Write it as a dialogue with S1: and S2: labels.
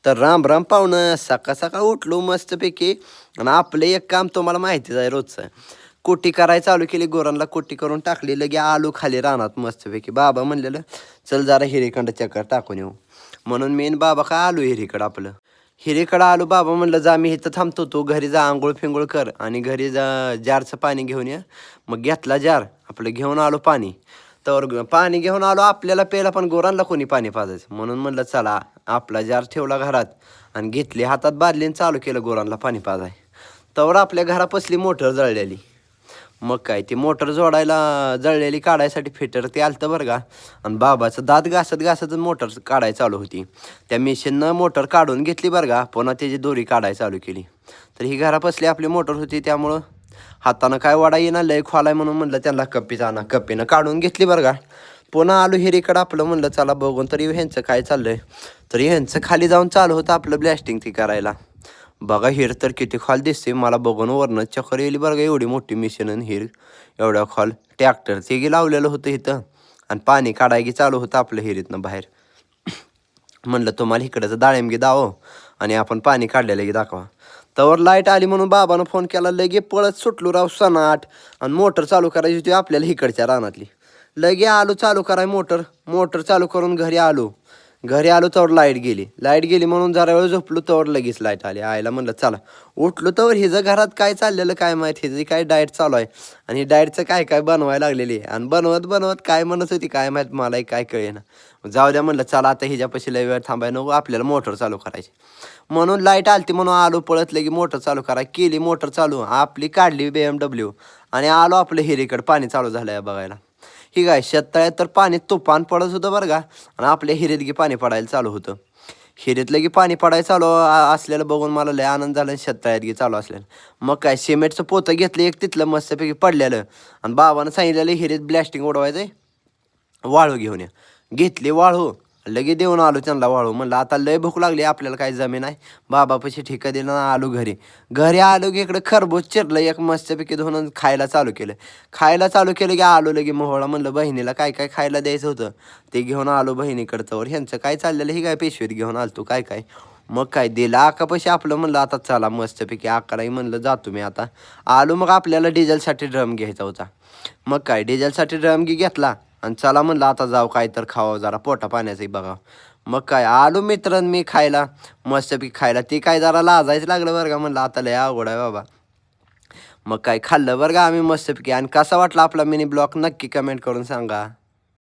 S1: तर राम राम पाहुणं, सकाळ सकाळ उठलो मस्तपैकी. आणि आपलं एक काम तुम्हाला माहितीच आहे रोजचं. कोटी करायला चालू केली, गुरांना कोटी करून टाकली, लगे आलू खाली रानात मस्तपैकी. बाबा म्हणलेलं चल जरा हिरीकडं चक्कर टाकून येऊ. म्हणून मी आणि बाबा काय आलो हिरीकडं आपलं. हिरीकडं आलो, बाबा म्हणलं जा मी इथं थांबतो, तू घरी जा आंघोळ फिंगोळ कर आणि घरी जा जारचं पाणी घेऊन ये. मग घेतला जार, आपलं घेऊन आलो पाणी. तर पाणी घेऊन आलो आपल्याला प्यायला, पण गुरांना कोणी पाणी पाजायचं. म्हणून म्हणलं चला आपला जार ठेवला घरात आणि घेतली हातात बादलीन चालू केलं गुरांना पाणी पाजाय. तवर आपल्या घरापसली मोटर जळलेली. मग काय ती मोटर जोडायला जळलेली काढायसाठी फिटर ते आलतं बरं का. आणि बाबाचं दात घासत घासत मोटर काढायला चालू होती. त्या मशीननं मोटर काढून घेतली बरं का, पुन्हा त्याची दोरी काढायला चालू केली. तर ही घरापसली आपली मोटर होती, त्यामुळं हातानं काय वाडा येईना, लय खोलाय म्हणून म्हणलं त्यांना कप्पीचा आणा. कप्पीनं काढून घेतली बरं का. पुन्हा आलो हिरीकडं आपलं, म्हणलं चला बघून तरी ह्यांचं काय चाललंय. तर ह्यांचं खाली जाऊन चालू होतं आपलं ब्लॅस्टिंग ती करायला. बघा हिर तर किती खाल दिसते मला, बघून वरनं चक्कर येईल बरं का. एवढी मोठी मिशन आणि हिर एवढ्या खाल. ट्रॅक्टर ते गी लावलेलं होतं इथं आणि पाणी काढायला चालू होतं आपलं हिरीतनं बाहेर. म्हणलं तुम्हाला इकडचं डाळिंबगी दाव आणि आपण पाणी काढलेलं की दाखवा. तवर लाईट आली म्हणून बाबानं फोन केला, लगे पळत सुटलो राव सनाट. आणि मोटर चालू करायची होती आपल्याला इकडच्या रानातली. लगे आलो चालू कराय मोटर. मोटर चालू करून घरी आलो. घरी आलो तवर लाईट गेली. लाईट गेली म्हणून जरा वेळ झोपलो, तवर लगेच लाईट आली. आयला म्हणलं चला उठलो, तवर हिचं घरात काय चाललेलं काय माहीत, हिचं काय डाएट चालू आहे. आणि ही डाएटचं काय काय बनवायला लागलेली आहे. आणि बनवत बनवत काय म्हणत होती काय माहीत, मलाही काय कळेना. जाऊ द्या म्हणलं चला आता हिच्यापाशी लय वेळ थांबाय नको, आपल्याला मोटर चालू करायची. म्हणून लाईट आलती म्हणून आलो पळत, लगे मोटर चालू कराय केली. मोटर चालू आपली काढली BMW आणि आलो आपलं हिरीकडं. पाणी चालू झालंय बघायला. ही काय शेततळ्यात तर पाणी तुफान पडत होतं बरं का. आणि आपल्या हिरीत गी पाणी पडायला चालू होतं. हिरीतलं की पाणी पडायला चालू असलेलं बघून मला लय आनंद झाला. शेततळ्यात गी चालू असलेलं. मग काय सिमेंटचं पोतं घेतलं एक तिथलं मस्तपैकी पडलेलं. आणि बाबानं सांगितलेलं हिरीत ब्लॅस्टिंग उडवायचं, वाळू घेऊन या. घेतली वाळू, लगे देऊन आलो त्यांना वाळू. म्हणलं आता लय भूक लागली, आपल्याला काही जमीन आहे. बाबापाशी ठिका दिलं ना आलो घरी. घरी आलो की इकडं खरबूज चिरलं एक मस्तपैकी धुवून खायला चालू केलं. खायला चालू केलं की आलो लगे मोहळा. म्हणलं बहिणीला काय काय खायला द्यायचं होतं ते घेऊन आलो बहिणीकडचं. वर ह्यांचं काय चाललेलं ही काय पेशवीत घेऊन आलतो काय काय. मग काय दिलं आकापाशी आपलं. म्हणलं आता चला मस्तपैकी आकालाही म्हणलं जातो मी आता. आलो मग आपल्याला डिझेलसाठी ड्रम घ्यायचा होता. मग काय डिझेलसाठी ड्रम घेतला आणि चला म्हणलं आता जाऊ काय तर खावं, जरा पोटा पाण्याचंही बघावं. मग काय आलो मित्रांनो मी खायला, मस्तपैकी खायला. ते काय जरा लाजायचं लागलं बरं का. म्हणलं आता लय अवघड आहे बाबा. मग काय खाल्लं बरं का आम्ही मस्तपैकी. आणि कसा वाटला आपला मिनी ब्लॉग नक्की कमेंट करून सांगा.